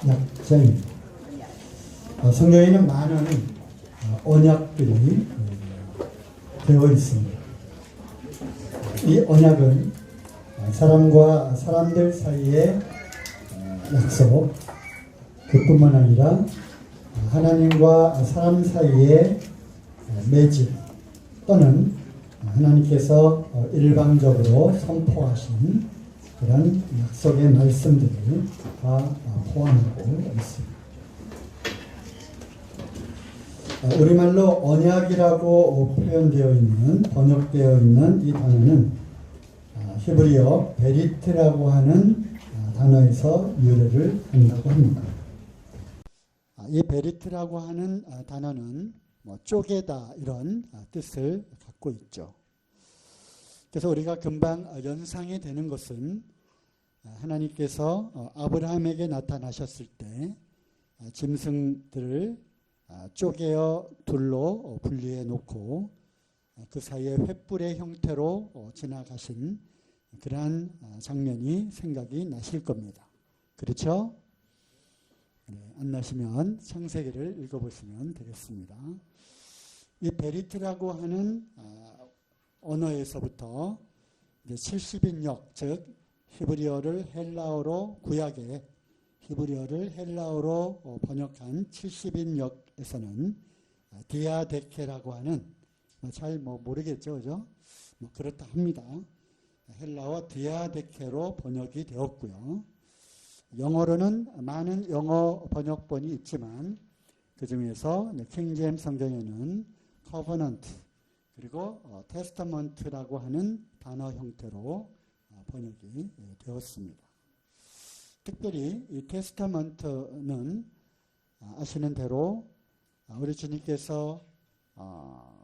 약자입니다. 성경에는 많은 언약들이 되어 있습니다. 이 언약은 사람과 사람들 사이의 약속, 그뿐만 아니라 하나님과 사람 사이의 맺음 또는 하나님께서 일방적으로 선포하신 그런 약속의 말씀들을 다 포함하고 있습니다. 우리말로 언약이라고 표현되어 있는, 번역되어 있는 이 단어는 히브리어 베리트라고 하는 단어에서 유래를 한다고 합니다. 이 베리트라고 하는 단어는 쪼개다 이런 뜻을 갖고 있죠. 그래서 우리가 금방 연상이 되는 것은 하나님께서 아브라함에게 나타나셨을 때 짐승들을 쪼개어 둘로 분리해 놓고 그 사이에 횃불의 형태로 지나가신 그러한 장면이 생각이 나실 겁니다. 그렇죠? 네, 안 나시면 창세기를 읽어보시면 되겠습니다. 이 베리트라고 하는 언어에서부터 이제 70인역, 즉 히브리어를 헬라어로 구약의 히브리어를 헬라어로 번역한 70인역에서는 디아데케라고 하는 잘 모르겠죠, 그죠? 그렇다 합니다. 헬라어 디아데케로 번역이 되었고요. 영어로는 많은 영어 번역본이 있지만 그 중에서 킹제임 성경에는 커버넌트 그리고 테스타먼트라고 하는 단어 형태로 번역이 되었습니다. 특별히 이 테스타먼트는 아시는 대로 우리 주님께서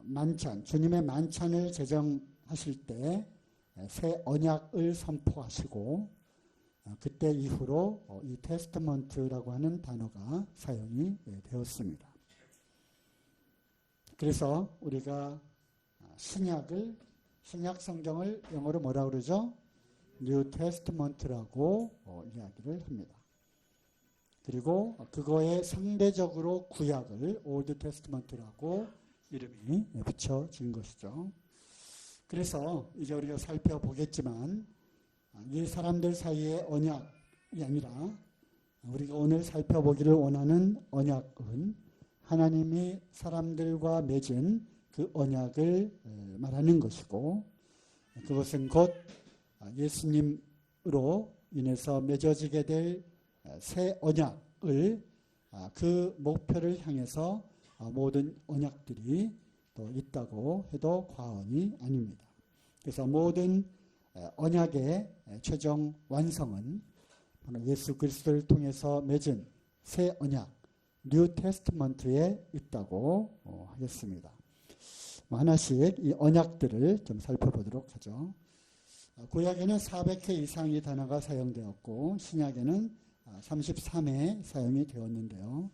만찬, 주님의 만찬을 제정하실 때 새 언약을 선포하시고 그때 이후로 이 테스타먼트라고 하는 단어가 사용이 되었습니다. 그래서 우리가 신약 성경을 영어로 뭐라고 그러죠? 뉴 테스트먼트라고 이야기를 합니다. 그리고 그거에 상대적으로 구약을 올드 테스트먼트라고 이름이 붙여진 것이죠. 그래서 이제 우리가 살펴보겠지만 이 사람들 사이의 언약이 아니라 우리가 오늘 살펴보기를 원하는 언약은 하나님이 사람들과 맺은 그 언약을 말하는 것이고 그것은 곧 예수님으로 인해서 맺어지게 될 새 언약을 그 목표를 향해서 모든 언약들이 또 있다고 해도 과언이 아닙니다. 그래서 모든 언약의 최종 완성은 예수 그리스도를 통해서 맺은 새 언약, 뉴 테스트먼트에 있다고 하겠습니다. 하나씩 이 언약들을 좀 살펴보도록 하죠. 구약에는 400회 이상의 단어가 사용되었고 신약에는 33회 사용이 되었는데요.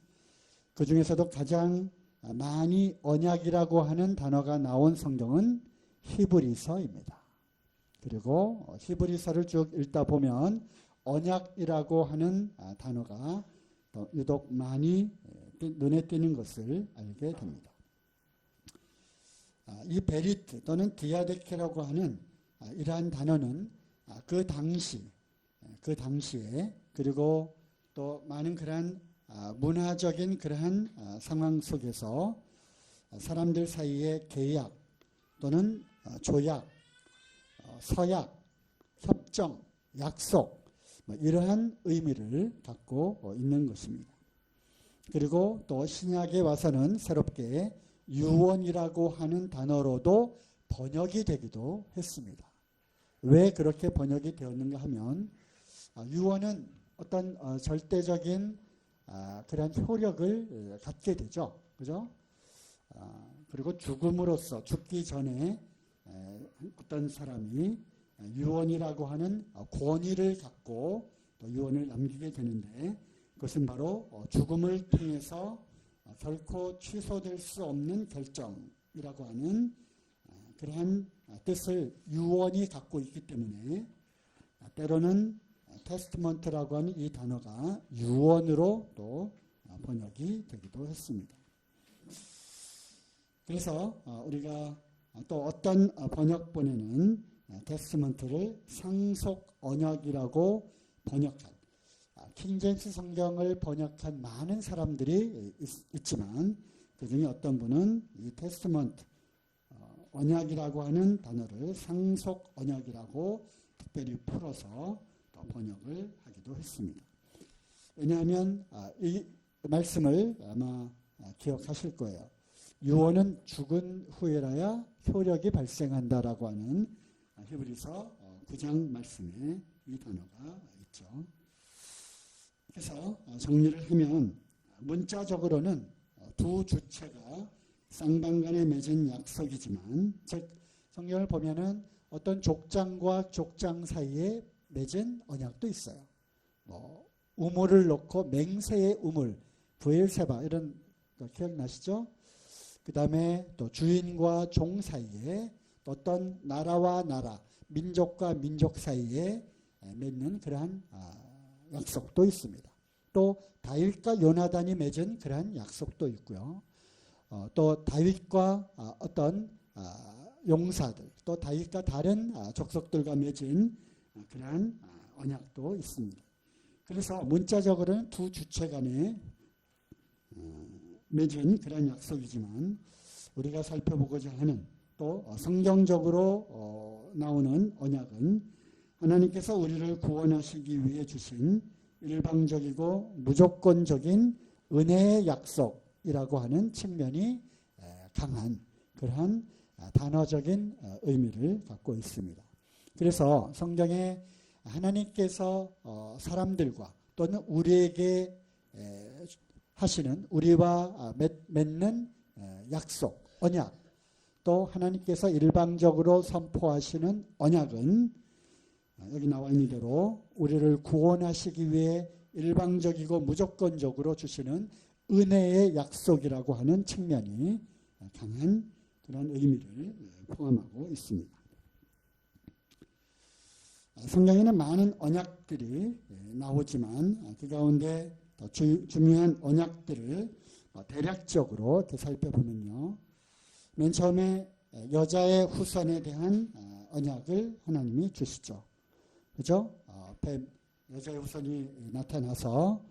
그 중에서도 가장 많이 언약이라고 하는 단어가 나온 성경은 히브리서입니다. 그리고 히브리서를 쭉 읽다 보면 언약이라고 하는 단어가 유독 많이 눈에 띄는 것을 알게 됩니다. 이 베리트 또는 디아데케라고 하는 이러한 단어는 그 당시에 그리고 또 많은 그러한 문화적인 그러한 상황 속에서 사람들 사이의 계약 또는 조약, 서약, 협정, 약속 이러한 의미를 갖고 있는 것입니다. 그리고 또 신약에 와서는 새롭게 유언이라고 하는 단어로도 번역이 되기도 했습니다. 왜 그렇게 번역이 되었는가 하면 유언은 어떤 절대적인 그런 효력을 갖게 되죠. 그죠? 그리고 죽음으로써 죽기 전에 어떤 사람이 유언이라고 하는 권위를 갖고 또 유언을 남기게 되는데 그것은 바로 죽음을 통해서 결코 취소될 수 없는 결정이라고 하는 그러한 뜻을 유언이 갖고 있기 때문에 때로는 테스트먼트라고 하는 이 단어가 유언으로 또 번역이 되기도 했습니다. 그래서 우리가 또 어떤 번역본에는 테스트먼트를 상속 언약이라고 번역한 킹제임스 성경을 번역한 많은 사람들이 있지만 그중에 어떤 분은 이 테스트먼트 언약이라고 하는 단어를 상속 언약이라고 특별히 풀어서 또 번역을 하기도 했습니다. 왜냐하면 이 말씀을 아마 기억하실 거예요. 유언은 죽은 후에라야 효력이 발생한다라고 하는 히브리서 9장 말씀에 이 단어가 있죠. 그래서 정리를 하면 문자적으로는 두 주체가 쌍방간에 맺은 약속이지만, 즉 성경을 보면은 어떤 족장과 족장 사이에 맺은 언약도 있어요. 뭐 우물을 놓고 맹세의 우물, 브엘세바 이런 거 기억나시죠? 그 다음에 또 주인과 종 사이에 또 어떤 나라와 나라, 민족과 민족 사이에 맺는 그러한 약속도 있습니다. 또 다윗과 요나단이 맺은 그러한 약속도 있고요. 또 다윗과 어떤 용사들, 또 다윗과 다른 족속들과 맺은 그러한 언약도 있습니다. 그래서 문자적으로는 두 주체 간에 맺은 그런 약속이지만 우리가 살펴보고자 하는 또 성경적으로 나오는 언약은 하나님께서 우리를 구원하시기 위해 주신 일방적이고 무조건적인 은혜의 약속이라고 하는 측면이 강한 그러한 단어적인 의미를 갖고 있습니다. 그래서 성경에 하나님께서 사람들과 또는 우리에게 하시는 우리와 맺는 약속, 언약, 또 하나님께서 일방적으로 선포하시는 언약은 여기 나와 있는 대로 우리를 구원하시기 위해 일방적이고 무조건적으로 주시는 은혜의 약속이라고 하는 측면이 강한 그런 의미를 포함하고 있습니다. 성경에는 많은 언약들이 나오지만 그 가운데 더 중요한 언약들을 대략적으로 이렇게 살펴보면요. 맨 처음에 여자의 후손에 대한 언약을 하나님이 주시죠. 그죠? 여자의 후손이 나타나서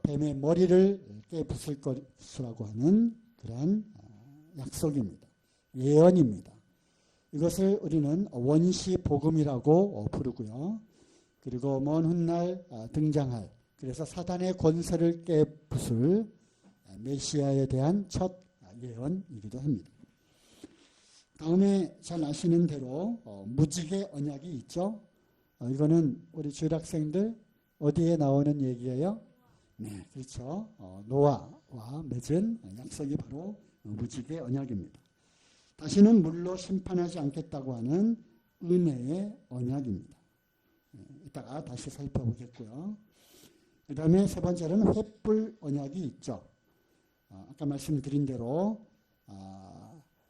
뱀의 머리를 깨부술 것이라고 하는 그러한 약속입니다. 예언입니다. 이것을 우리는 원시 복음이라고 부르고요. 그리고 먼 훗날 등장할, 그래서 사단의 권세를 깨부술 메시아에 대한 첫 예언이기도 합니다. 다음에 잘 아시는 대로 무지개 언약이 있죠. 이거는 우리 주일학생들 어디에 나오는 얘기예요? 네, 그렇죠. 노아와 맺은 약속이 바로 무지개 언약입니다. 다시는 물로 심판하지 않겠다고 하는 은혜의 언약입니다. 이따가 다시 살펴보겠고요. 그 다음에 세 번째로는 횃불 언약이 있죠. 아까 말씀드린 대로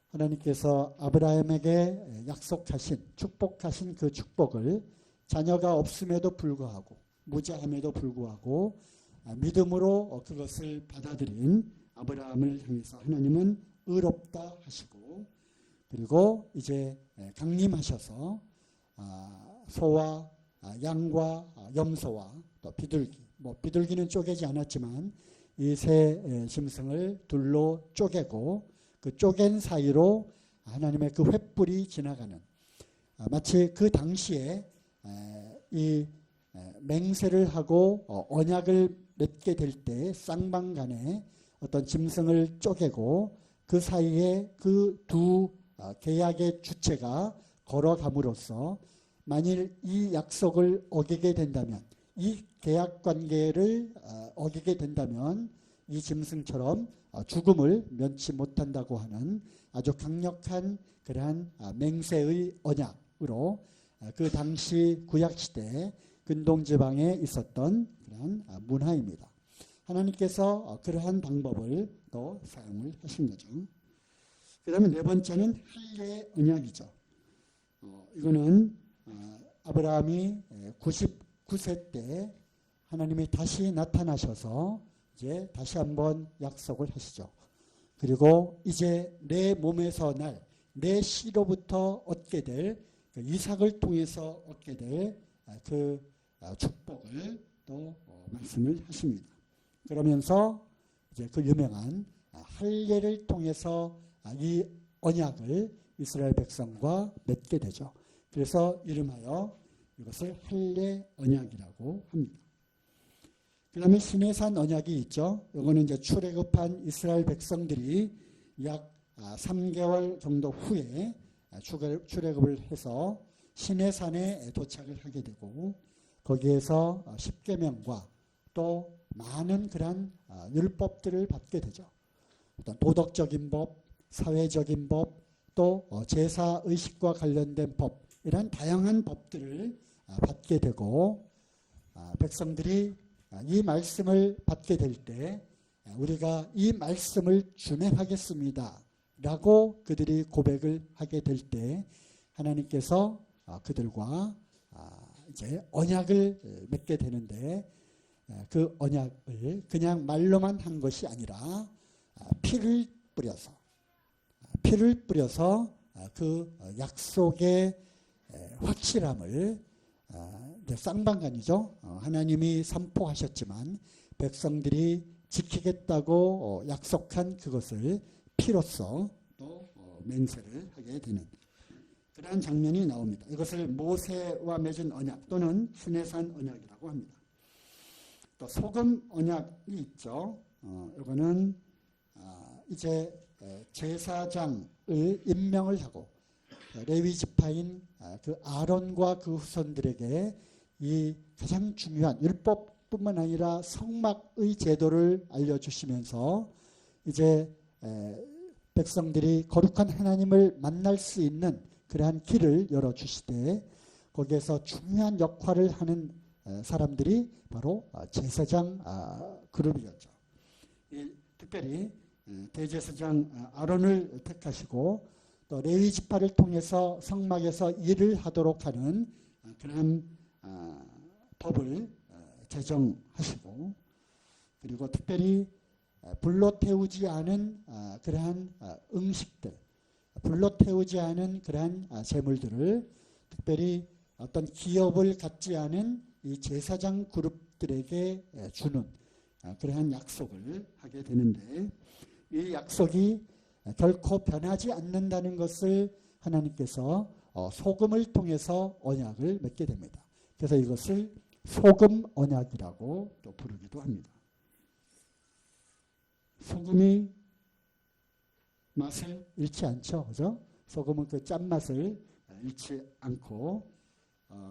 하나님께서 아브라함에게 약속하신 축복하신 그 축복을 자녀가 없음에도 불구하고 무자함에도 불구하고 믿음으로 그것을 받아들인 아브라함을 향해서 하나님은 의롭다 하시고, 그리고 이제 강림하셔서 소와 양과 염소와 또 비둘기, 비둘기는 쪼개지 않았지만 이 세 짐승을 둘로 쪼개고 그 쪼갠 사이로 하나님의 그 횃불이 지나가는, 마치 그 당시에 이 맹세를 하고 언약을 맺게 될 때 쌍방간에 어떤 짐승을 쪼개고 그 사이에 그 두 계약의 주체가 걸어감으로써 만일 이 약속을 어기게 된다면, 이 계약 관계를 어기게 된다면 이 짐승처럼 죽음을 면치 못한다고 하는 아주 강력한 그러한 맹세의 언약으로 그 당시 구약시대 근동지방에 있었던 그러한 문화입니다. 하나님께서 그러한 방법을 또 사용을 하신 거죠. 그 다음에 네 번째는 할례 언약이죠. 이거는 아브라함이 9세 때 하나님이 다시 나타나셔서 이제 다시 한번 약속을 하시죠. 그리고 이제 내 몸에서 날 내 씨로부터 얻게 될 그 이삭을 통해서 얻게 될 그 축복을 또 말씀을 하십니다. 그러면서 이제 그 유명한 할례를 통해서 이 언약을 이스라엘 백성과 맺게 되죠. 그래서 이름하여 이것을 할례 언약이라고 합니다. 그 다음에 시내산 언약이 있죠. 이거는 이제 출애굽한 이스라엘 백성들이 약 3개월 정도 후에 출애굽을 해서 시내산에 도착을 하게 되고 거기에서 십계명과 또 많은 그런 율법들을 받게 되죠. 어떤 도덕적인 법, 사회적인 법, 또 제사 의식과 관련된 법, 이런 다양한 법들을 받게 되고 백성들이 이 말씀을 받게 될 때 우리가 이 말씀을 준행하겠습니다 라고 그들이 고백을 하게 될 때 하나님께서 그들과 이제 언약을 맺게 되는데 그 언약을 그냥 말로만 한 것이 아니라 피를 뿌려서 그 약속의 확실함을 쌍방간이죠. 하나님이 선포하셨지만 백성들이 지키겠다고 약속한 그것을 피로써 또 맹세를 하게 되는 그러한 장면이 나옵니다. 이것을 모세와 맺은 언약 또는 시내산 언약이라고 합니다. 또 소금 언약이 있죠. 이거는 이제 제사장을 임명을 하고 레위 지파인 그 아론과 그 후손들에게 이 가장 중요한 율법뿐만 아니라 성막의 제도를 알려주시면서 이제 백성들이 거룩한 하나님을 만날 수 있는 그러한 길을 열어주시되 거기에서 중요한 역할을 하는 사람들이 바로 제사장 그룹이었죠. 특별히 대제사장 아론을 택하시고 또 레위 지파를 통해서 성막에서 일을 하도록 하는 그런 법을 제정하시고 그리고 특별히 불로 태우지 않은 그러한 음식들, 불로 태우지 않은 그러한 제물들을 특별히 어떤 기업을 갖지 않은 이 제사장 그룹들에게 주는 그러한 약속을 하게 되는데 이 약속이 결코 변하지 않는다는 것을 하나님께서 소금을 통해서 언약을 맺게 됩니다. 그래서 이것을 소금 언약이라고 또 부르기도 합니다. 소금이 맛을 잃지 않죠. 그죠? 소금은 그 짠맛을 잃지 않고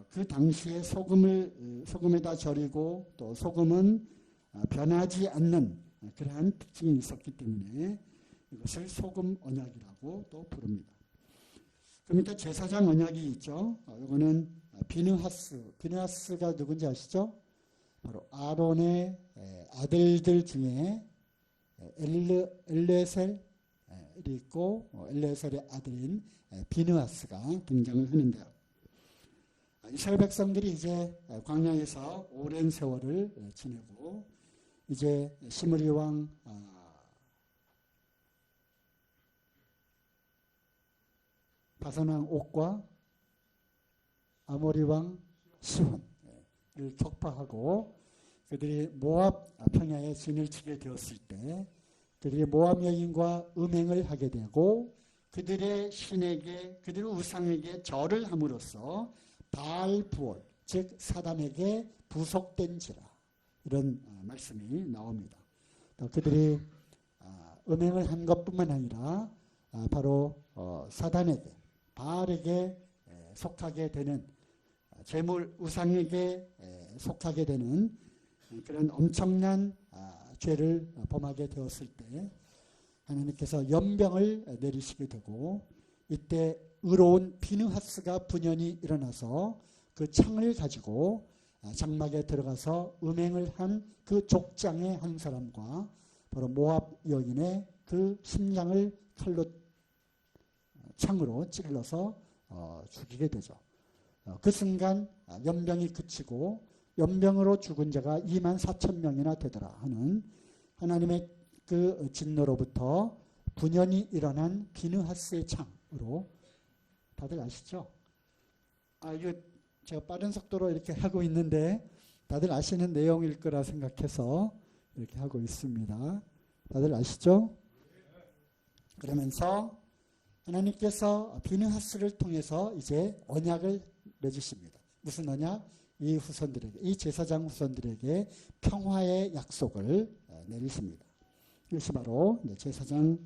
그 당시에 소금에다 절이고 또 소금은 변하지 않는 그러한 특징이 있었기 때문에 이것을 소금 언약이라고 또 부릅니다. 그 밑에 제사장 언약이 있죠. 이거는 비느하스가 누군지 아시죠? 바로 아론의 아들들 중에 엘레셀이 있고 엘레셀의 아들인 비느하스가 등장을 하는데요. 이스라엘 백성들이 이제 광야에서 오랜 세월을 지내고 이제 시므리 왕 바산 왕 옥과 아모리 왕 시혼을 격파하고 그들이 모압 평야에 진을 치게 되었을 때 그들이 모압 여인과 음행을 하게 되고 그들의 신에게 그들의 우상에게 절을 함으로써 바알 부올 즉 사단에게 부속된지라 이런 말씀이 나옵니다. 또 그들이 음행을 한 것뿐만 아니라 바로 사단에게 바알에게 속하게 되는 재물 우상에게 속하게 되는 그런 엄청난 죄를 범하게 되었을 때 하나님께서 연병을 내리시게 되고 이때 의로운 비느하스가 분연히 일어나서 그 창을 가지고 장막에 들어가서 음행을 한 그 족장의 한 사람과 바로 모압 여인의 그 심장을 창으로 찔러서 죽이게 되죠. 그 순간 연병이 그치고 연병으로 죽은 자가 2만 4천 명이나 되더라 하는 하나님의 그 진노로부터 분연이 일어난 비느하스의 창으로 다들 아시죠? 이거 제가 빠른 속도로 이렇게 하고 있는데 다들 아시는 내용일 거라 생각해서 이렇게 하고 있습니다. 다들 아시죠? 그러면서 하나님께서 비느하스를 통해서 이제 언약을 맺으십니다. 무슨 언약? 이 후손들에게, 이 제사장 후손들에게 평화의 약속을 내리십니다. 이것이 바로 제사장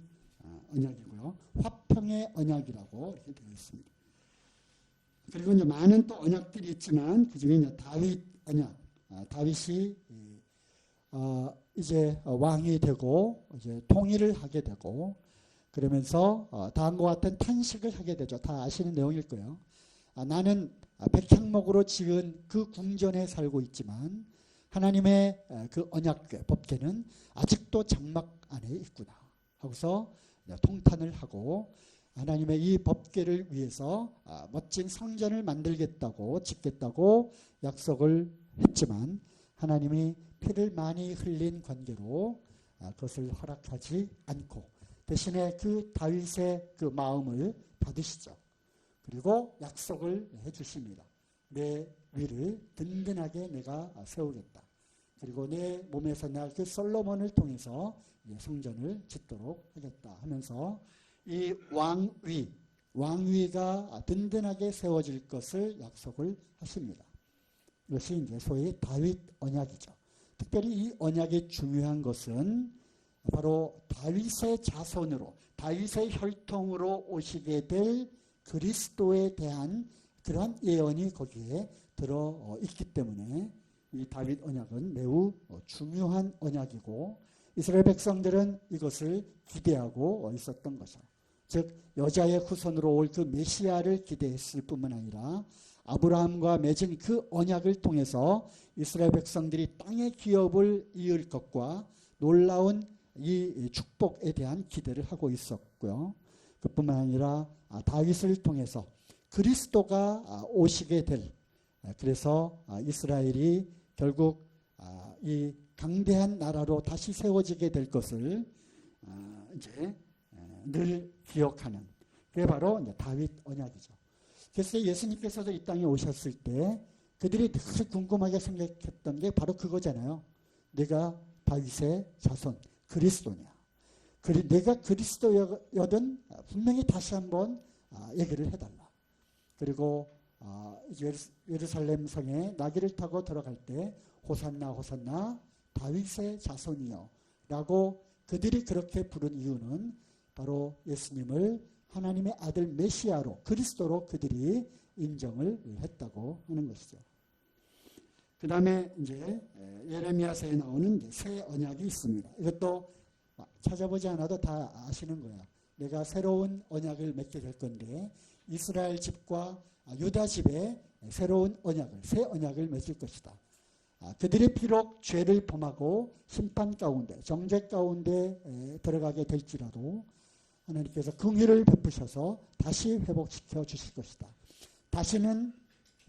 언약이고요. 화평의 언약이라고 이렇게 되어 있습니다. 그리고 이제 많은 또 언약들이 있지만 그 중에 이제 다윗 언약, 다윗이 이제 왕이 되고 이제 통일을 하게 되고 그러면서 다음과 같은 탄식을 하게 되죠. 다 아시는 내용일 거예요. 나는 백향목으로 지은 그 궁전에 살고 있지만 하나님의 그 언약궤, 법궤는 아직도 장막 안에 있구나 하고서 통탄을 하고 하나님의 이 법궤를 위해서 멋진 성전을 만들겠다고 짓겠다고 약속을 했지만 하나님이 피를 많이 흘린 관계로 그것을 허락하지 않고 대신에 그 다윗의 그 마음을 받으시죠. 그리고 약속을 해주십니다. 내 위를 든든하게 내가 세우겠다. 그리고 내 몸에서 날 그 솔로몬을 통해서 성전을 짓도록 하겠다 하면서 이 왕위가 든든하게 세워질 것을 약속을 하십니다. 이것이 이제 소위 다윗 언약이죠. 특별히 이 언약이 중요한 것은 바로 다윗의 자손으로, 다윗의 혈통으로 오시게 될 그리스도에 대한 그러한 예언이 거기에 들어 있기 때문에 이 다윗 언약은 매우 중요한 언약이고 이스라엘 백성들은 이것을 기대하고 있었던 것이죠. 즉 여자의 후손으로 올 그 메시아를 기대했을 뿐만 아니라 아브라함과 맺은 그 언약을 통해서 이스라엘 백성들이 땅의 기업을 이을 것과 놀라운 이 축복에 대한 기대를 하고 있었고요. 그뿐만 아니라 다윗을 통해서 그리스도가 오시게 될 그래서 이스라엘이 결국 이 강대한 나라로 다시 세워지게 될 것을 이제 늘 기억하는 그게 바로 이제 다윗 언약이죠. 그래서 예수님께서도 이 땅에 오셨을 때 그들이 늘 궁금하게 생각했던 게 바로 그거잖아요. 내가 다윗의 자손 그리스도냐. 내가 그리스도여든 분명히 다시 한번 얘기를 해달라. 그리고 예루살렘 성에 나귀를 타고 들어갈 때 호산나 호산나 다윗의 자손이여 라고 그들이 그렇게 부른 이유는 바로 예수님을 하나님의 아들 메시아로 그리스도로 그들이 인정을 했다고 하는 것이죠. 그 다음에 이제 예레미야서에 나오는 이제 새 언약이 있습니다. 이것도 찾아보지 않아도 다 아시는 거야. 내가 새로운 언약을 맺게 될 건데 이스라엘 집과 유다 집에 새로운 언약을, 새 언약을 맺을 것이다. 그들이 비록 죄를 범하고 심판 가운데, 정죄 가운데 들어가게 될지라도 하나님께서 긍휼을 베푸셔서 다시 회복시켜 주실 것이다. 다시는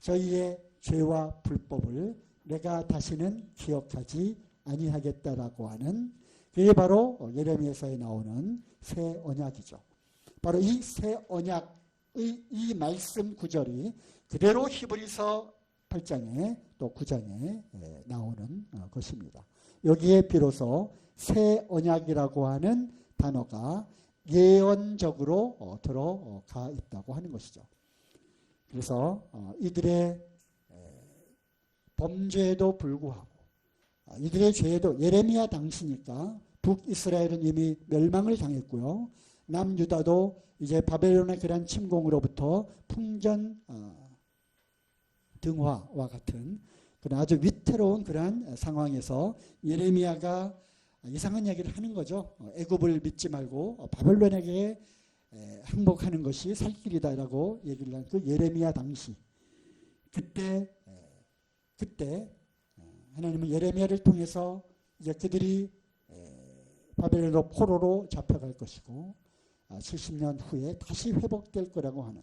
저희의 죄와 불법을 내가 다시는 기억하지 아니하겠다라고 하는 그게 바로 예레미야서에 나오는 새 언약이죠. 바로 이 새 언약의 이 말씀 구절이 그대로 히브리서 8장에 또 9장에 나오는 것입니다. 여기에 비로소 새 언약이라고 하는 단어가 예언적으로 들어가 있다고 하는 것이죠. 그래서 이들의 범죄에도 불구하고 이들의 죄에도 예레미야 당시니까 북이스라엘은 이미 멸망을 당했고요. 남유다도 이제 바벨론의 그런 침공으로부터 풍전 등화와 같은 그런 아주 위태로운 그러한 상황에서 예레미야가 이상한 얘기를 하는 거죠. 애굽을 믿지 말고 바벨론에게 항복하는 것이 살 길이다라고 얘기를 한 그 예레미야 당시 그때 하나님은 예레미야를 통해서 이제 그들이 바벨론으로 포로로 잡혀갈 것이고 70년 후에 다시 회복될 거라고 하는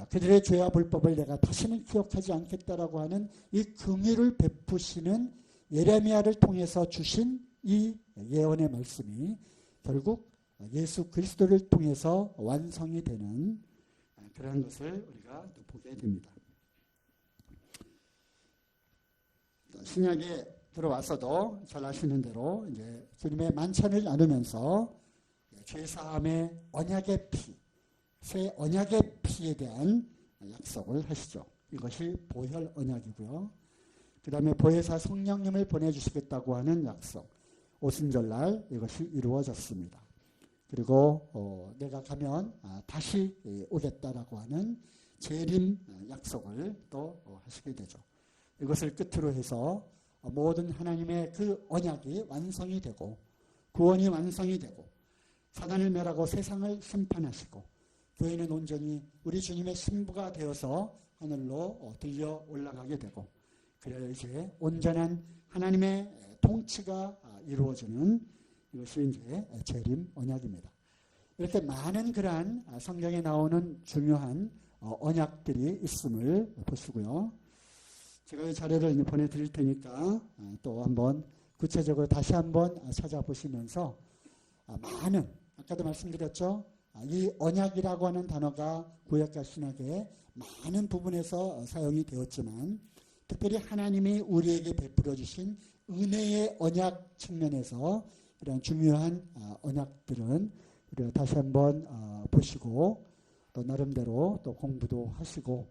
그들의 죄와 불법을 내가 다시는 기억하지 않겠다라고 하는 이 긍휼을 베푸시는 예레미야를 통해서 주신 이 예언의 말씀이 결국 예수 그리스도를 통해서 완성이 되는 그런 것을 우리가 또 보게 됩니다. 신약에 들어와서도 잘 아시는 대로 이제 주님의 만찬을 나누면서 죄사함의 언약의 피, 새 언약의 피에 대한 약속을 하시죠. 이것이 보혈 언약이고요. 그 다음에 보혜사 성령님을 보내주시겠다고 하는 약속, 오순절날 이것이 이루어졌습니다. 그리고 내가 가면 다시 오겠다라고 하는 재림 약속을 또 하시게 되죠. 이것을 끝으로 해서 모든 하나님의 그 언약이 완성이 되고 구원이 완성이 되고 사단을 멸하고 세상을 심판하시고 교회는 온전히 우리 주님의 신부가 되어서 하늘로 들려 올라가게 되고 그래야 이제 온전한 하나님의 통치가 이루어지는 이것이 이제 재림 언약입니다. 이렇게 많은 그러한 성경에 나오는 중요한 언약들이 있음을 보시고요. 제가 이 자료를 보내드릴 테니까 또 한번 구체적으로 다시 한번 찾아보시면서 많은 아까도 말씀드렸죠. 이 언약이라고 하는 단어가 구약과 신약에 많은 부분에서 사용이 되었지만 특별히 하나님이 우리에게 베풀어 주신 은혜의 언약 측면에서 이런 중요한 언약들은 우리가 다시 한번 보시고 또 나름대로 또 공부도 하시고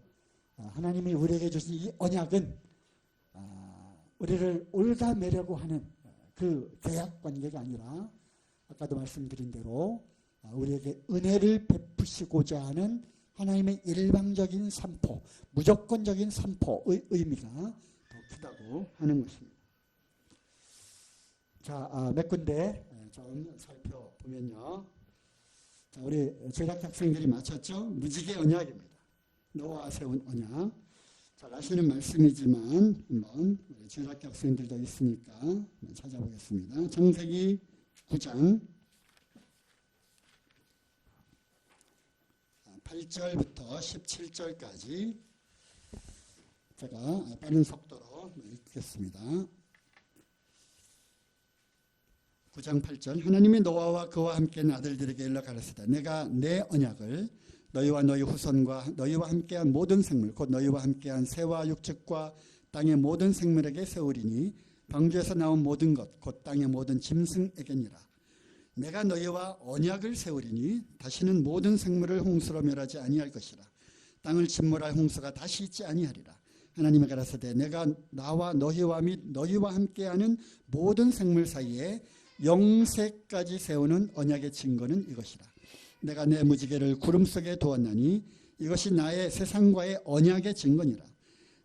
하나님이 우리에게 주신 이 언약은 우리를 올가매려고 하는 그 계약 관계가 아니라 아까도 말씀드린 대로 우리에게 은혜를 베푸시고자 하는 하나님의 일방적인 선포, 무조건적인 선포의 의미가 더 크다고 하는 것입니다. 자, 몇 군데 좀 살펴보면요. 자, 우리 제작 학생들이 마쳤죠? 무지개 언약입니다. 노아가 세운 언약. 잘 아시는 말씀이지만 한번 제작 학생들도 있으니까 찾아보겠습니다. 창세기 9장 8절부터 17절까지 제가 빠른 속도로 읽겠습니다. 9장 8절 하나님이 노아와 그와 함께 아들들에게 일러 가르치다 내가 내 언약을 너희와 너희 후손과 너희와 함께한 모든 생물 곧 너희와 함께한 새와 육축과 땅의 모든 생물에게 세우리니 방주에서 나온 모든 것 곧 땅의 모든 짐승에게니라. 내가 너희와 언약을 세우리니 다시는 모든 생물을 홍수로 멸하지 아니할 것이라. 땅을 침몰할 홍수가 다시 있지 아니하리라. 하나님이 가라사대 내가 나와 너희와 및 너희와 함께하는 모든 생물 사이에 영세까지 세우는 언약의 증거는 이것이라. 내가 내 무지개를 구름 속에 두었나니 이것이 나의 세상과의 언약의 증거니라.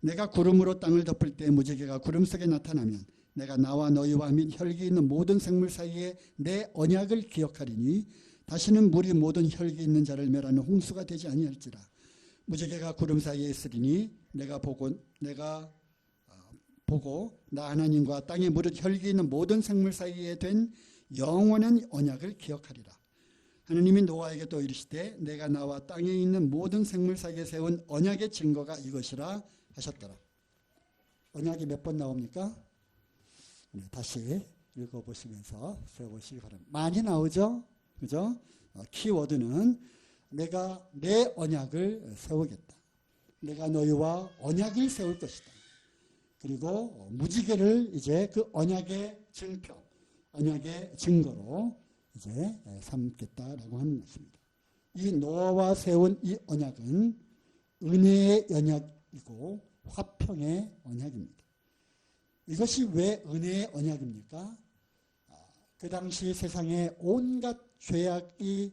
내가 구름으로 땅을 덮을 때 무지개가 구름 속에 나타나면 내가 나와 너희와 및 혈기 있는 모든 생물 사이에 내 언약을 기억하리니 다시는 물이 모든 혈기 있는 자를 멸하는 홍수가 되지 아니할지라. 무지개가 구름 사이에 있으리니 내가 보고 나 하나님과 땅에 무릇 혈기 있는 모든 생물 사이에 된 영원한 언약을 기억하리라. 하나님이 노아에게 또 이르시되 내가 나와 땅에 있는 모든 생물 사이에 세운 언약의 증거가 이것이라 하셨더라. 언약이 몇 번 나옵니까? 네, 다시 읽어보시면서 세워보시기 바랍니다. 많이 나오죠? 그죠? 키워드는 내가 내 언약을 세우겠다. 내가 너희와 언약을 세울 것이다. 그리고 무지개를 이제 그 언약의 증표, 언약의 증거로 이제 삼겠다라고 하는 것입니다. 이 노아와 세운 이 언약은 은혜의 언약이고 화평의 언약입니다. 이것이 왜 은혜의 언약입니까? 그 당시 세상에 온갖 죄악이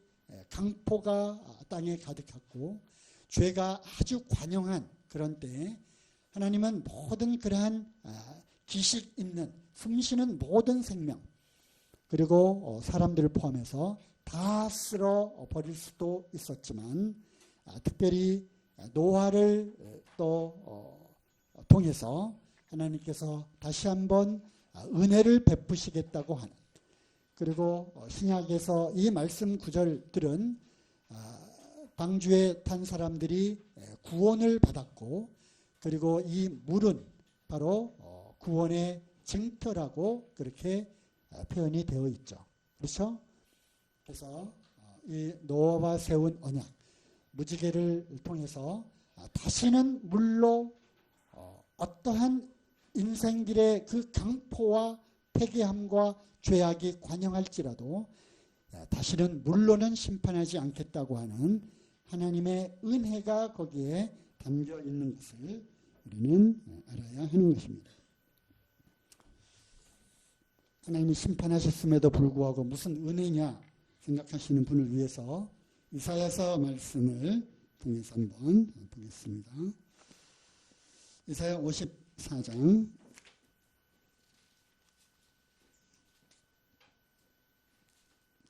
강포가 땅에 가득했고 죄가 아주 관영한 그런 때에 하나님은 모든 그러한 기식 있는 숨쉬는 모든 생명 그리고 사람들을 포함해서 다 쓸어 버릴 수도 있었지만 특별히 노아를 또 통해서 하나님께서 다시 한번 은혜를 베푸시겠다고 하는 그리고 신약에서 이 말씀 구절들은 방주에 탄 사람들이 구원을 받았고, 그리고 이 물은 바로 구원의 징표라고 그렇게 표현이 되어 있죠. 그렇죠? 그래서 이 노아와 세운 언약, 무지개를 통해서 다시는 물로 어떠한 인생길의 그 강포와 패괴함과 죄악이 관영할지라도 다시는 물로는 심판하지 않겠다고 하는 하나님의 은혜가 거기에 담겨 있는 것을 우리는 알아야 하는 것입니다. 하나님이 심판하셨음에도 불구하고 무슨 은혜냐 생각하시는 분을 위해서 이사야서 말씀을 통해서 한번 보겠습니다. 이사야 54장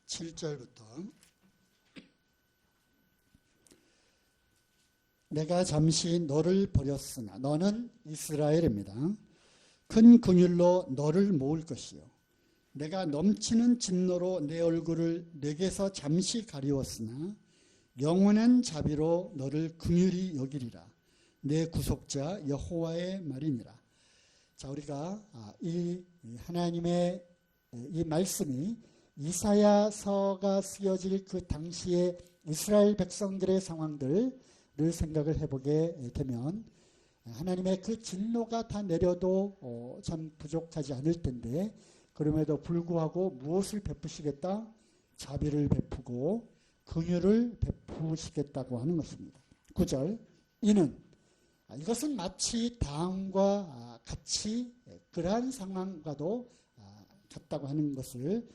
7절부터 내가 잠시 너를 버렸으나 너는 이스라엘입니다. 큰 긍휼로 너를 모을 것이요 내가 넘치는 진노로 내 얼굴을 내게서 잠시 가리웠으나 영원한 자비로 너를 긍휼히 여기리라. 내 구속자 여호와의 말이니라. 자, 우리가 이 하나님의 이 말씀이 이사야서가 쓰여질 그 당시의 이스라엘 백성들의 상황들을 생각을 해보게 되면 하나님의 그 진노가 다 내려도 참 부족하지 않을 텐데, 그럼에도 불구하고 무엇을 베푸시겠다? 자비를 베푸고 긍휼을 베푸시겠다고 하는 것입니다. 9절 이는 이것은 마치 다음과 같이 그러한 상황과도 같다고 하는 것을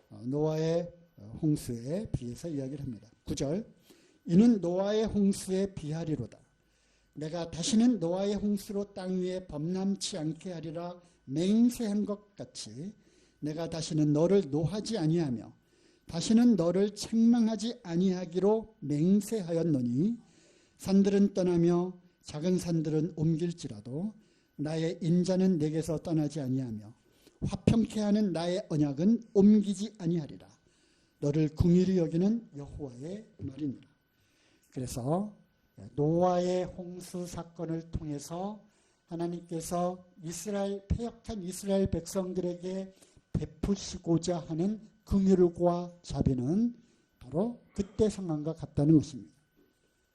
노아의 홍수에 비해서 이야기를 합니다. 9절 이는 노아의 홍수에 비하리로다. 내가 다시는 노아의 홍수로 땅 위에 범람치 않게 하리라 맹세한 것 같이 내가 다시는 너를 노하지 아니하며 다시는 너를 책망하지 아니하기로 맹세하였노니 산들은 떠나며 작은 산들은 옮길지라도 나의 인자는 내게서 떠나지 아니하며 화평케 하는 나의 언약은 옮기지 아니하리라. 너를 긍휼히 여기는 여호와의 말이니라. 그래서 노아의 홍수 사건을 통해서 하나님께서 패역한 이스라엘 백성들에게 베푸시고자 하는 긍휼과 자비는 바로 그때 상황과 같다는 것입니다.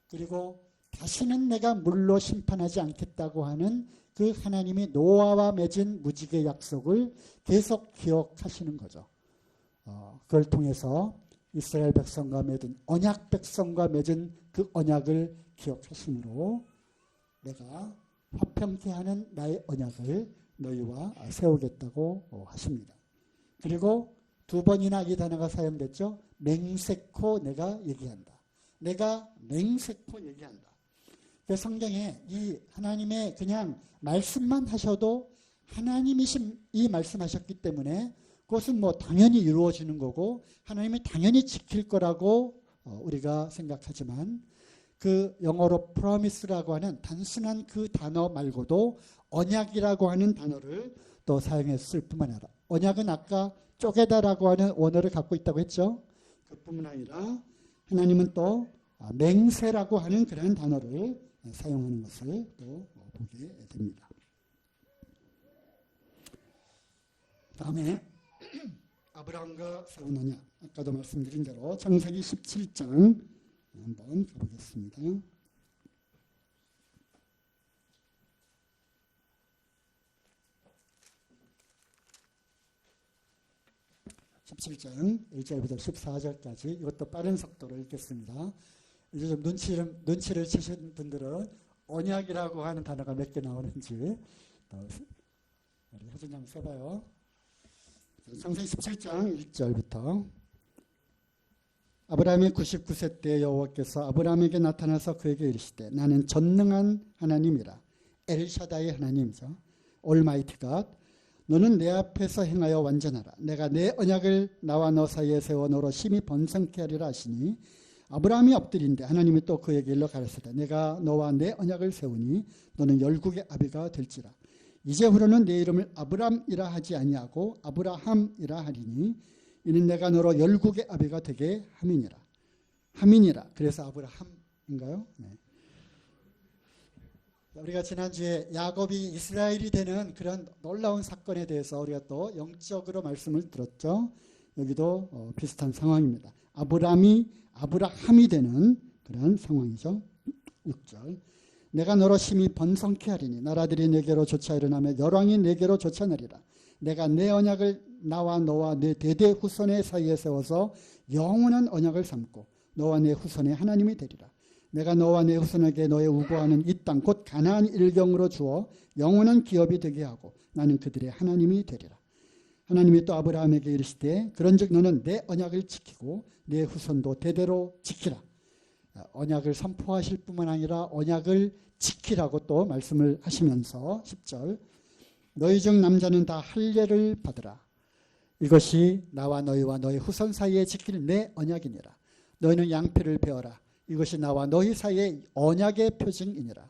그리고 다시는 내가 물로 심판하지 않겠다고 하는 그 하나님이 노아와 맺은 무지개 약속을 계속 기억하시는 거죠. 그걸 통해서 이스라엘 백성과 맺은 언약 백성과 맺은 그 언약을 기억하심으로 내가 화평케 하는 나의 언약을 너희와 세우겠다고 하십니다. 그리고 두 번이나 이 단어가 사용됐죠. 맹세코 내가 얘기한다. 내가 맹세코 얘기한다. 성경에 이 하나님의 그냥 말씀만 하셔도 하나님이신 이 말씀하셨기 때문에 그것은 뭐 당연히 이루어지는 거고 하나님이 당연히 지킬 거라고 우리가 생각하지만 그 영어로 promise라고 하는 단순한 그 단어 말고도 언약이라고 하는 단어를 또 사용했을 뿐만 아니라 언약은 아까 쪼개다라고 하는 원어를 갖고 있다고 했죠. 그뿐만 아니라 하나님은 또 맹세라고 하는 그런 단어를 사용하는 것을 또 보게 됩니다. 다음에 아브라함과 세운 언약, 아까도 말씀드린 대로 창세기 17장 한번 가보겠습니다. 17장 1절부터 14절까지 이것도 빠른 속도로 읽겠습니다. 이제 좀 눈치를 채신 분들은 언약이라고 하는 단어가 몇 개 나오는지 우리 혜진이 한번 써봐요. 창세기 17장 1절부터 아브라함이 99세 때 여호와께서 아브라함에게 나타나서 그에게 이르시되 나는 전능한 하나님이라. 엘샤다이 하나님이죠. 올마이티 갓. 너는 내 앞에서 행하여 완전하라. 내가 내 언약을 나와 너 사이에 세워 너로 심히 번성케 하리라 하시니 아브라함이 엎드린데 하나님이 또 그에게 일러 가르치되 내가 너와 내 언약을 세우니 너는 열국의 아비가 될지라. 이제후로는 내 이름을 아브람이라 하지 아니하고 아브라함이라 하리니 이는 내가 너로 열국의 아비가 되게 함이니라. 아브라함이니라. 그래서 아브라함인가요? 네. 우리가 지난주에 야곱이 이스라엘이 되는 그런 놀라운 사건에 대해서 우리가 또 영적으로 말씀을 들었죠. 여기도 비슷한 상황입니다. 아브라함이 되는 그런 상황이죠. 6절. 내가 너로 심히 번성케 하리니 나라들이 내게로 쫓아 일어나며 열왕이 내게로 쫓아내리라. 내가 내 언약을 나와 너와 내 대대 후손의 사이에 세워서 영원한 언약을 삼고 너와 내 후손의 하나님이 되리라. 내가 너와 내 후손에게 너의 우고하는 이 땅 곧 가나안 일경으로 주어 영원한 기업이 되게 하고 나는 그들의 하나님이 되리라. 하나님이 또 아브라함에게 이르시되 그런즉 너는 내 언약을 지키고 내 후손도 대대로 지키라. 언약을 선포하실 뿐만 아니라 언약을 지키라고 또 말씀을 하시면서 10절 너희 중 남자는 다 할례를 받으라. 이것이 나와 너희와 너희 후손 사이에 지킬 내 언약이니라. 너희는 양피를 베어라. 이것이 나와 너희 사이의 언약의 표징이니라.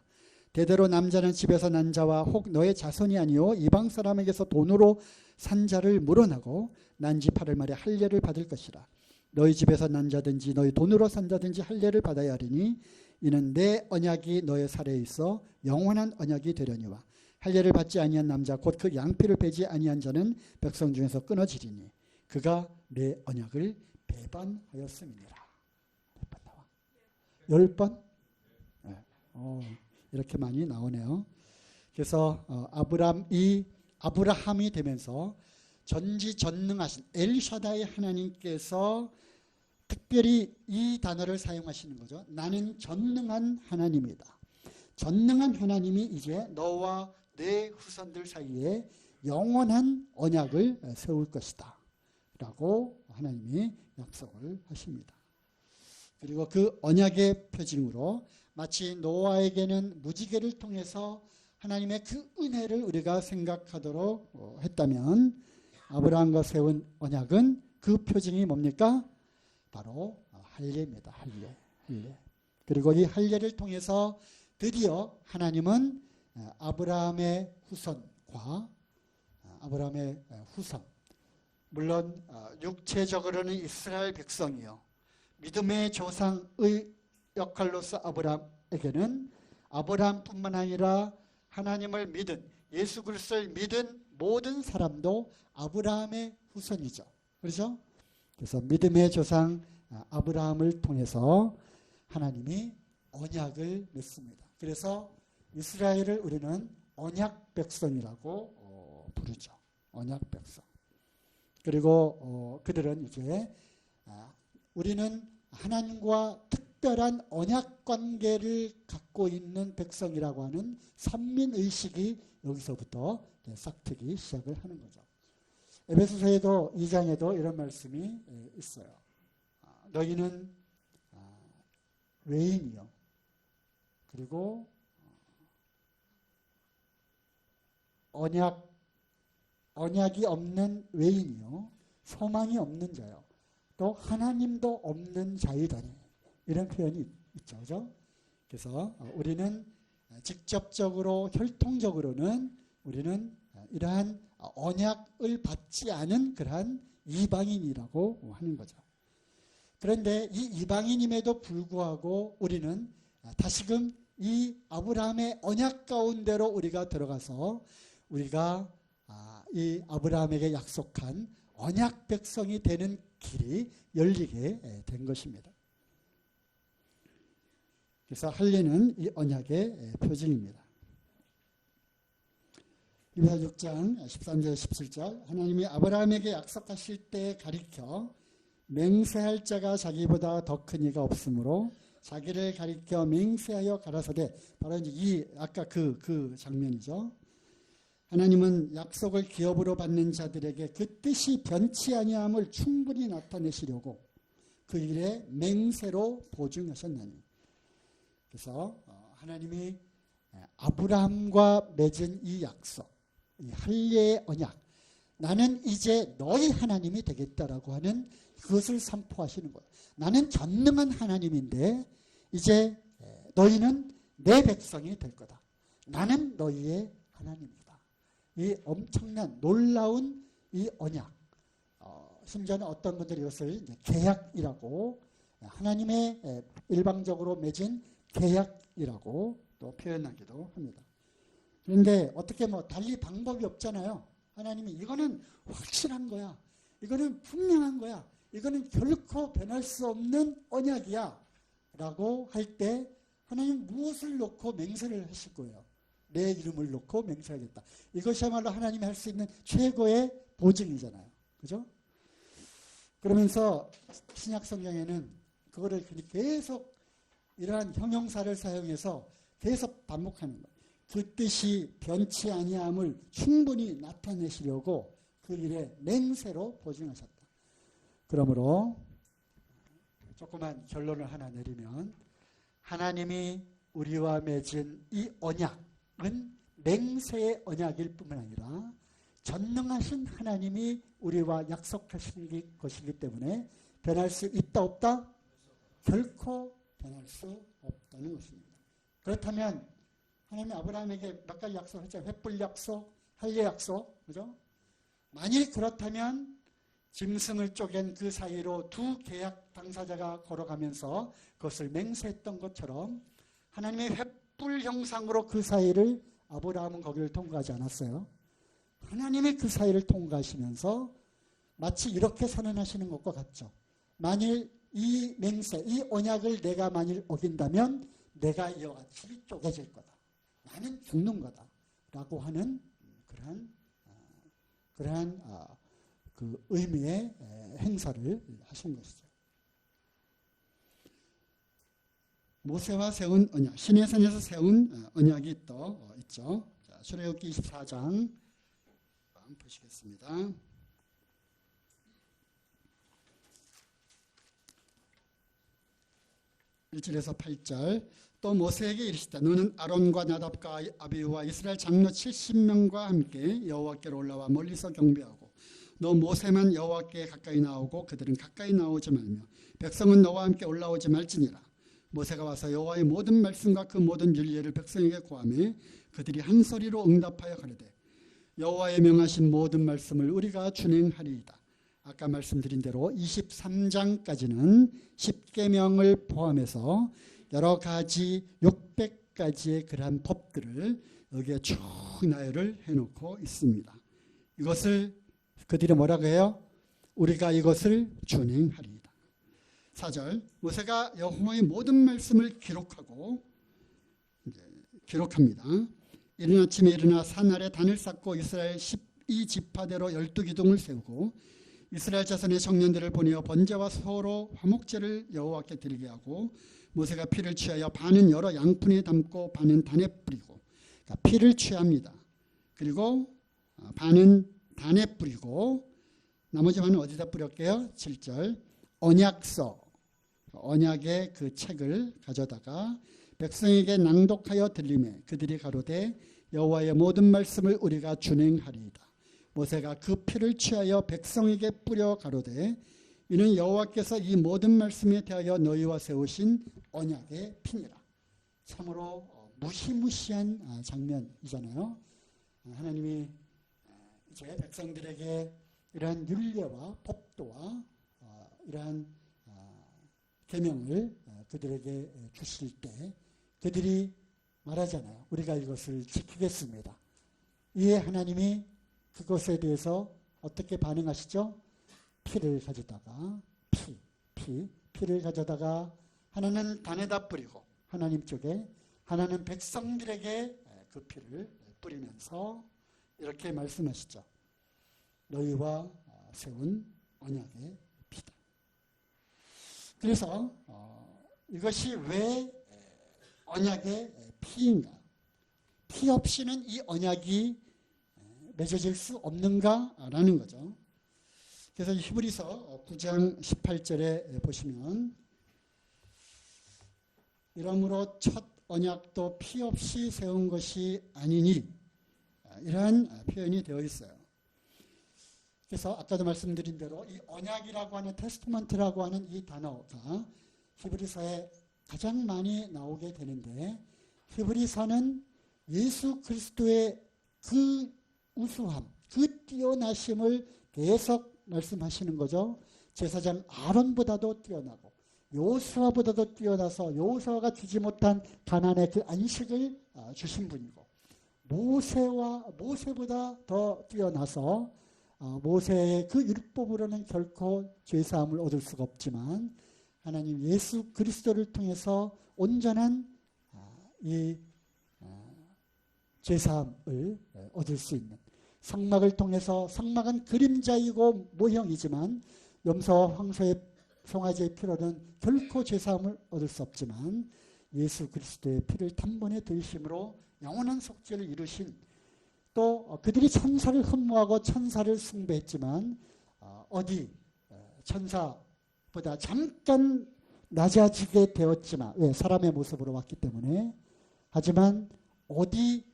대대로 남자는 집에서 난 자와 혹 너의 자손이 아니요 이방 사람에게서 돈으로 산 자를 물어나고 난지 8월 말에 할례를 받을 것이라. 너희 집에서 난 자든지 너희 돈으로 산 자든지 할례를 받아야 하리니 이는 내 언약이 너의 살에 있어 영원한 언약이 되려니와 할례를 받지 아니한 남자 곧 그 양피를 베지 아니한 자는 백성 중에서 끊어지리니 그가 내 언약을 배반하였음이니라. 10번? 네. 이렇게 많이 나오네요. 그래서 아브라함이 되면서 전지전능하신 엘샤다이 하나님께서 특별히 이 단어를 사용하시는 거죠. 나는 전능한 하나님이다. 전능한 하나님이 이제 너와 내 후손들 사이에 영원한 언약을 세울 것이다 라고 하나님이 약속을 하십니다. 그리고 그 언약의 표징으로 마치 노아에게는 무지개를 통해서 하나님의 그 은혜를 우리가 생각하도록 했다면 아브라함과 세운 언약은 그 표징이 뭡니까? 바로 할례입니다. 할례. 그리고 이 할례를 통해서 드디어 하나님은 아브라함의 후손과 아브라함의 후손 물론 육체적으로는 이스라엘 백성이요 믿음의 조상의 역할로서 아브라함에게는 아브라함뿐만 아니라 하나님을 믿은 예수 그리스도를 믿은 모든 사람도 아브라함의 후손이죠. 그렇죠? 그래서 믿음의 조상 아브라함을 통해서 하나님이 언약을 맺습니다. 그래서 이스라엘을 우리는 언약 백성이라고 부르죠. 언약 백성. 그리고 그들은 이제 우리는 하나님과 특별한 언약 관계를 갖고 있는 백성이라고 하는 선민의식이 여기서부터 싹트기 시작을 하는 거죠. 에베소서에도 2장에도 이런 말씀이 있어요. 너희는 외인이요. 그리고 언약이 없는 외인이요. 소망이 없는 자요. 또 하나님도 없는 자이더니 이런 표현이 있죠. 그죠? 그래서 우리는 직접적으로 혈통적으로는 우리는 이러한 언약을 받지 않은 그러한 이방인이라고 하는 거죠. 그런데 이 이방인임에도 불구하고 우리는 다시금 이 아브라함의 언약 가운데로 우리가 들어가서 우리가 이 아브라함에게 약속한 언약 백성이 되는 길이 열리게 된 것입니다. 그래서 할례는 이 언약의 표징입니다. 이브리서 6장 13절 17절 하나님이 아브라함에게 약속하실 때 가리켜 맹세할 자가 자기보다 더 큰 이가 없으므로 자기를 가리켜 맹세하여 가라사대 바로 이제 아까 그 장면이죠. 하나님은 약속을 기업으로 받는 자들에게 그 뜻이 변치 아니함을 충분히 나타내시려고 그 일에 맹세로 보증하셨나니. 그래서 하나님이 아브라함과 맺은 이 약속, 이 할례의 언약, 나는 이제 너희 하나님이 되겠다라고 하는 그것을 선포하시는 거예요. 나는 전능한 하나님인데 이제 너희는 내 백성이 될 거다. 나는 너희의 하나님이다. 이 엄청난 놀라운 이 언약, 심지어는 어떤 분들이 이것을 이제 계약이라고 하나님의 일방적으로 맺은 계약이라고 또 표현하기도 합니다. 그런데 어떻게 달리 방법이 없잖아요. 하나님이 이거는 확실한 거야. 이거는 분명한 거야. 이거는 결코 변할 수 없는 언약이야. 라고 할 때 하나님 무엇을 놓고 맹세를 하실 거예요? 내 이름을 놓고 맹세하겠다. 이것이야말로 하나님이 할 수 있는 최고의 보증이잖아요. 그죠? 그러면서 신약 성경에는 그거를 계속 이러한 형용사를 사용해서 계속 반복하는 거예요. 그 뜻이 변치 아니함을 충분히 나타내시려고 그 일에 맹세로 보증하셨다. 그러므로 조그만 결론을 하나 내리면 하나님이 우리와 맺은 이 언약은 맹세의 언약일 뿐만 아니라 전능하신 하나님이 우리와 약속하신 것이기 때문에 변할 수 있다 없다? 결코 변할 수 없다는 것입니다. 그렇다면 하나님이 아브라함에게 몇 가지 약속했죠. 횃불 약속, 할례 약속, 그죠? 만일 그렇다면 짐승을 쪼갠 그 사이로 두 계약 당사자가 걸어가면서 그것을 맹세했던 것처럼 하나님의 횃불 형상으로 그 사이를 아브라함은 거기를 통과하지 않았어요. 하나님이 그 사이를 통과하시면서 마치 이렇게 선언하시는 것과 같죠. 만일 이 맹세, 이 언약을 내가 만일 어긴다면 내가 이와 같이 쪼개질 거다. 나는 죽는 거다. 라고 하는 그러한 그 의미의 행사를 하신 것이죠. 모세와 세운 언약, 시내산에서 세운 언약이 또 있죠. 자, 출애굽기 24장 한번 보시겠습니다. 1절에서 8절. 또 모세에게 이르시되 너는 아론과 나답과 아비후와 이스라엘 장로 70명과 함께 여호와께로 올라와 멀리서 경배하고 너 모세만 여호와께 가까이 나오고 그들은 가까이 나오지 말며 백성은 너와 함께 올라오지 말지니라. 모세가 와서 여호와의 모든 말씀과 그 모든 율례를 백성에게 고하매 그들이 한 소리로 응답하여 가로되 여호와의 명하신 모든 말씀을 우리가 준행하리이다. 아까 말씀드린 대로 23장까지는 10계명을 포함해서 여러 가지 600가지의 그러한 법들을 여기에 쭉 나열을 해놓고 있습니다. 이것을 그들이 뭐라고 해요? 우리가 이것을 준행하리이다. 4절 모세가 여호와의 모든 말씀을 기록합니다. 이른 아침에 일어나 산 아래 단을 쌓고 이스라엘 12지파대로 12기둥을 세우고 이스라엘 자손의 청년들을 보내어 번제와 소로 화목제를 여호와께 드리게 하고 모세가 피를 취하여 반은 여러 양푼에 담고 반은 단에 뿌리고, 그러니까 피를 취합니다. 그리고 반은 단에 뿌리고 나머지 반은 어디다 뿌렸게요? 7절 언약서, 언약의 그 책을 가져다가 백성에게 낭독하여 들리매 그들이 가로되 여호와의 모든 말씀을 우리가 준행하리이다. 모세가 그 피를 취하여 백성에게 뿌려 가로되 이는 여호와께서 이 모든 말씀에 대하여 너희와 세우신 언약의 피니라. 참으로 무시무시한 장면이잖아요. 하나님이 이제 백성들에게 이러한 율례와 법도와 이러한 계명을 그들에게 주실 때 그들이 말하잖아요. 우리가 이것을 지키겠습니다. 이에 하나님이 그것에 대해서 어떻게 반응하시죠? 피를 가져다가 피를 가져다가 하나는 단에다 뿌리고 하나님 쪽에 하나는 백성들에게 그 피를 뿌리면서 이렇게 말씀하시죠. 너희와 세운 언약의 피다. 그래서 이것이 왜 언약의 피인가? 피 없이는 이 언약이 맺어질 수 없는가라는 거죠. 그래서 히브리서 9장 18절에 보시면 이러므로 첫 언약도 피 없이 세운 것이 아니니 이러한 표현이 되어 있어요. 그래서 아까도 말씀드린 대로 이 언약이라고 하는 테스트먼트라고 하는 이 단어가 히브리서에 가장 많이 나오게 되는데 히브리서는 예수 그리스도의 그 우수함, 그 뛰어나심을 계속 말씀하시는 거죠. 제사장 아론보다도 뛰어나고 여호수아보다도 뛰어나서 여호수아가 주지 못한 가나안의 그 안식을 주신 분이고, 모세보다 더 뛰어나서 모세의 그 율법으로는 결코 죄사함을 얻을 수가 없지만 하나님 예수 그리스도를 통해서 온전한 이 죄사함을 얻을 수 있는, 성막을 통해서, 성막은 그림자이고 모형이지만 염소와 황소의 송아지의 피로는 결코 죄사함을 얻을 수 없지만 예수 그리스도의 피를 단번에 들이심으로 영원한 속죄를 이루신, 또 그들이 천사를 흠모하고 천사를 숭배했지만 어디 천사보다 잠깐 낮아지게 되었지만, 왜? 사람의 모습으로 왔기 때문에. 하지만 어디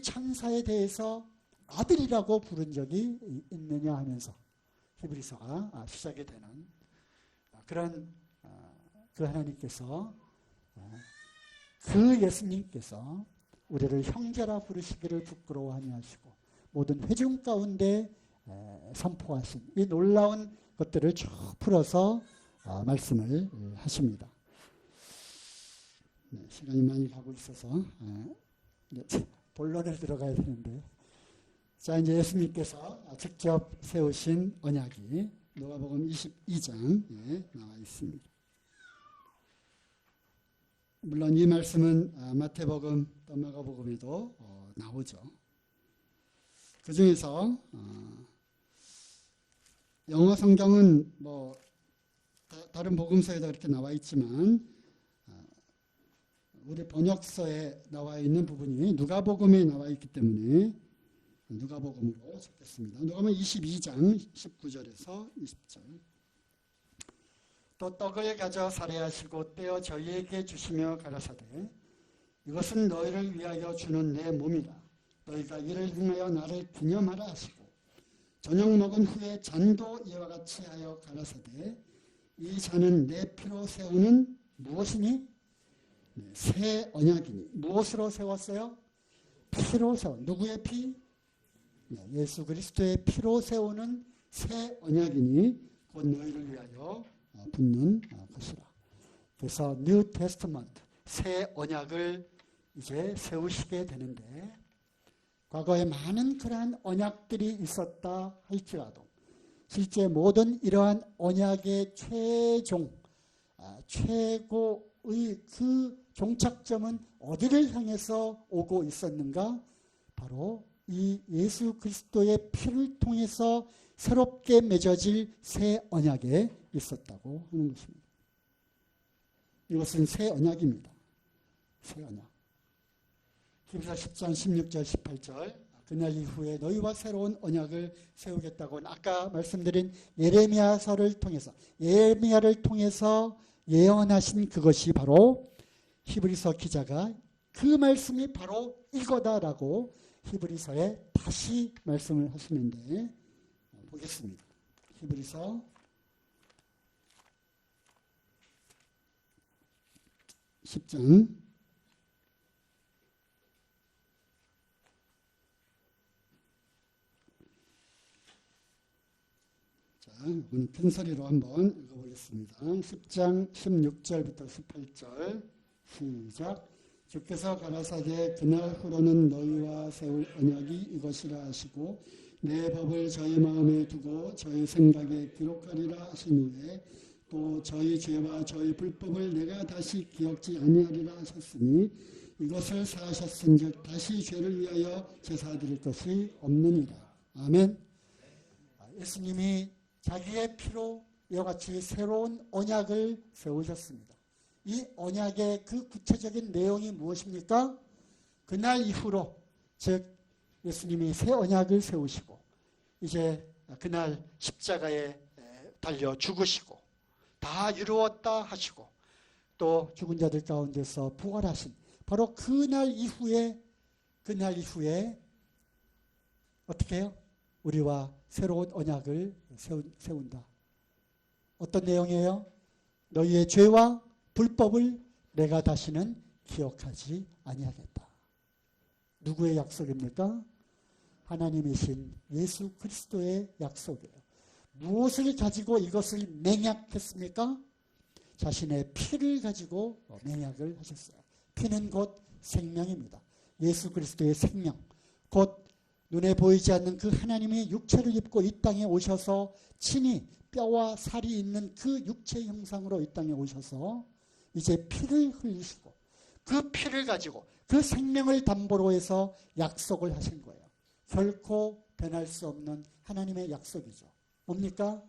천사에 대해서 아들이라고 부른 적이 있느냐 하면서 히브리서가 시작이 되는 그런 그 하나님께서, 그 예수님께서 우리를 형제라 부르시기를 부끄러워하니 하시고 모든 회중 가운데 선포하신 이 놀라운 것들을 쭉 풀어서 말씀을 하십니다. 네, 시간이 많이 가고 있어서 본론에 들어가야 되는데, 자, 이제 예수님께서 직접 세우신 언약이 누가복음 22장에 나와 있습니다. 물론 이 말씀은 마태복음 또 마가복음에도 나오죠. 그 중에서 영어 성경은 뭐 다른 복음서에도 이렇게 나와 있지만 우리 번역서에 나와 있는 부분이 누가복음에 나와 있기 때문에 누가복음으로 적겠습니다. 누가복음 22장 19절에서 20절. 또 떡을 가져 살해하시고 떼어 저희에게 주시며 가라사대 이것은 너희를 위하여 주는 내 몸이라. 너희가 이를 행하여 나를 기념하라 하시고 저녁 먹은 후에 잔도 이와 같이 하여 가라사대 이 잔은 내 피로 세우는 무엇이니? 새 언약이니. 무엇으로 세웠어요? 피로 세워. 누구의 피? 예수 그리스도의 피로 세우는 새 언약이니 곧 너희를 위하여 붓는 것이라. 그래서 뉴 테스트먼트, 새 언약을 이제 세우시게 되는데, 과거에 많은 그러한 언약들이 있었다 할지라도 실제 모든 이러한 언약의 최고의 그 종착점은 어디를 향해서 오고 있었는가? 바로 이 예수 그리스도의 피를 통해서 새롭게 맺어질 새 언약에 있었다고 하는 것입니다. 이것은 새 언약입니다. 새 언약. 히브리서 10장 16절 18절 그날 이후에 너희와 새로운 언약을 세우겠다고 아까 말씀드린 예레미야서를 통해서, 예레미야를 통해서 예언하신 그것이 바로 히브리서 기자가 그 말씀이 바로 이거다라고 히브리서에 다시 말씀을 하시는데 보겠습니다. 히브리서 10장 오늘 큰 소리로 한번 읽어보겠습니다. 10장 16절부터 18절 시작. 주께서 가라사대 그날 후로는 너희와 세울 언약이 이것이라 하시고 내 법을 저희 마음에 두고 저희 생각에 기록하리라 하신 후에 또 저희 죄와 저희 불법을 내가 다시 기억지 아니하리라 하셨으니 이것을 사하셨은즉 다시 죄를 위하여 제사 드릴 것이 없느니라. 아멘. 예수님이 자기의 피로 이와 같이 새로운 언약을 세우셨습니다. 이 언약의 그 구체적인 내용이 무엇입니까? 그날 이후로, 즉 예수님이 새 언약을 세우시고 이제 그날 십자가에 달려 죽으시고 다 이루었다 하시고 또 죽은 자들 가운데서 부활하신 바로 그날 이후에 어떻게 해요? 우리와 새로운 언약을 세운다. 어떤 내용이에요? 너희의 죄와 불법을 내가 다시는 기억하지 아니하겠다. 누구의 약속입니까? 하나님이신 예수 그리스도의 약속이에요. 무엇을 가지고 이것을 맹약했습니까? 자신의 피를 가지고 맹약을 하셨어요. 피는 곧 생명입니다. 예수 그리스도의 생명, 곧 눈에 보이지 않는 그 하나님이 육체를 입고 이 땅에 오셔서 친히 뼈와 살이 있는 그 육체 형상으로 이 땅에 오셔서 이제 피를 흘리시고 그 피를 가지고 그 생명을 담보로 해서 약속을 하신 거예요. 결코 변할 수 없는 하나님의 약속이죠. 뭡니까?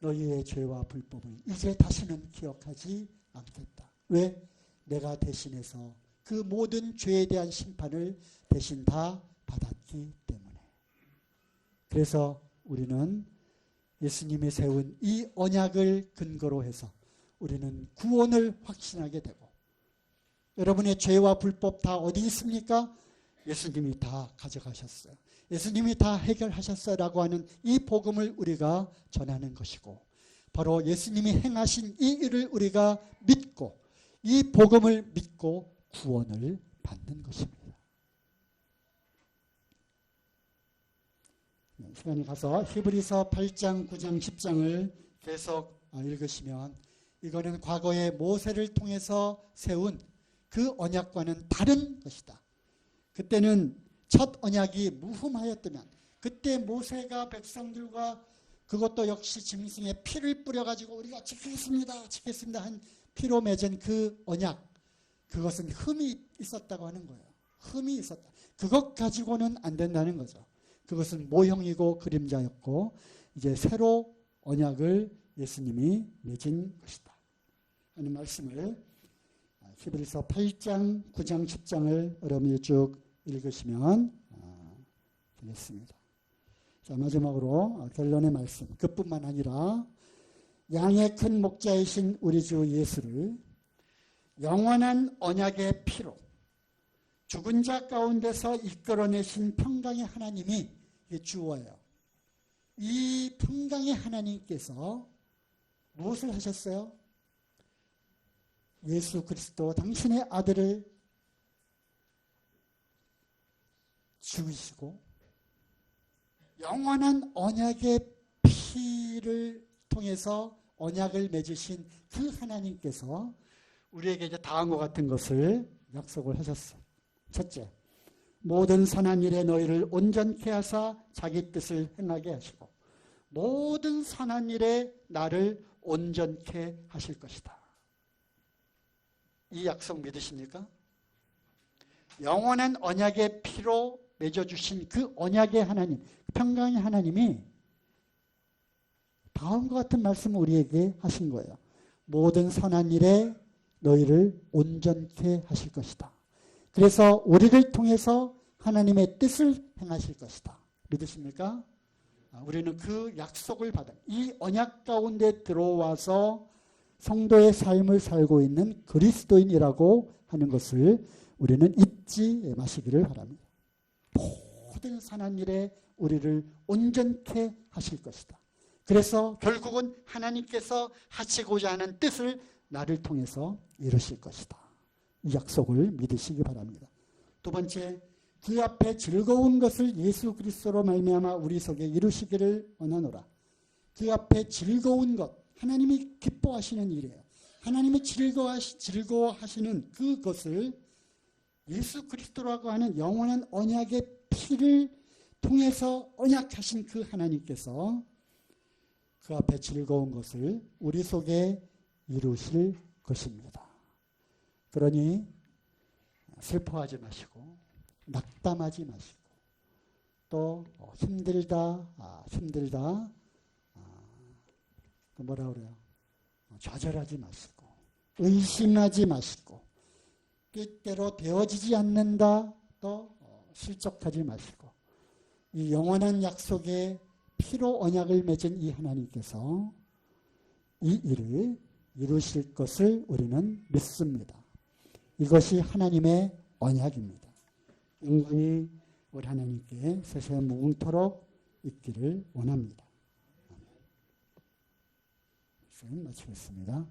너희의 죄와 불법을 이제 다시는 기억하지 않겠다. 왜? 내가 대신해서 그 모든 죄에 대한 심판을 대신 다 받았기 때문에. 그래서 우리는 예수님이 세운 이 언약을 근거로 해서 우리는 구원을 확신하게 되고, 여러분의 죄와 불법 다 어디 있습니까? 예수님이 다 가져가셨어요. 예수님이 다 해결하셨어요 라고 하는 이 복음을 우리가 전하는 것이고, 바로 예수님이 행하신 이 일을 우리가 믿고 이 복음을 믿고 구원을 받는 것입니다. 시간이 가서 히브리서 8장, 9장, 10장을 계속 읽으시면 이거는 과거에 모세를 통해서 세운 그 언약과는 다른 것이다. 그때는 첫 언약이 무흠하였다면 그때 모세가 백성들과 그것도 역시 짐승의 피를 뿌려가지고 우리가 지키겠습니다 한 피로 맺은 그 언약, 그것은 흠이 있었다고 하는 거예요. 흠이 있었다. 그것 가지고는 안 된다는 거죠. 그것은 모형이고 그림자였고 이제 새로 언약을 예수님이 맺은 것이다 하는 말씀을 히브리서 8장, 9장, 10장을 여러분이 쭉 읽으시면 되겠습니다. 자, 마지막으로 결론의 말씀. 그뿐만 아니라 양의 큰 목자이신 우리 주 예수를 영원한 언약의 피로 죽은 자 가운데서 이끌어내신 평강의 하나님이 주어예요. 이 평강의 하나님께서 무엇을 하셨어요? 예수 그리스도 당신의 아들을 죽이시고 영원한 언약의 피를 통해서 언약을 맺으신 그 하나님께서 우리에게 이제 다음과 같은 것을 약속을 하셨어요. 첫째, 모든 선한 일에 너희를 온전케 하사 자기 뜻을 행하게 하시고 모든 선한 일에 나를 온전케 하실 것이다. 이 약속 믿으십니까? 영원한 언약의 피로 맺어주신 그 언약의 하나님, 평강의 하나님이 다음과 같은 말씀을 우리에게 하신 거예요. 모든 선한 일에 너희를 온전케 하실 것이다. 그래서 우리를 통해서 하나님의 뜻을 행하실 것이다. 믿으십니까? 우리는 그 약속을 받은 이 언약 가운데 들어와서 성도의 삶을 살고 있는 그리스도인이라고 하는 것을 우리는 잊지 마시기를 바랍니다. 모든 선한 일에 우리를 온전케 하실 것이다. 그래서 결국은 하나님께서 하시고자 하는 뜻을 나를 통해서 이루실 것이다. 이 약속을 믿으시기 바랍니다. 두 번째, 그 앞에 즐거운 것을 예수 그리스도로 말미암아 우리 속에 이루시기를 원하노라. 그 앞에 즐거운 것, 하나님이 기뻐하시는 일이에요. 하나님이 즐거워하시는 그것을 예수 그리스도라고 하는 영원한 언약의 피를 통해서 언약하신 그 하나님께서 그 앞에 즐거운 것을 우리 속에 이루실 것입니다. 그러니 슬퍼하지 마시고 낙담하지 마시고 또 힘들다 뭐라 그래요? 좌절하지 마시고 의심하지 마시고 뜻대로 되어지지 않는다 또 실족하지 마시고 이 영원한 약속의 피로 언약을 맺은 이 하나님께서 이 일을 이루실 것을 우리는 믿습니다. 이것이 하나님의 언약입니다. 영광이 우리 하나님께 세세 무궁토록 있기를 원합니다. 말씀 마치겠습니다.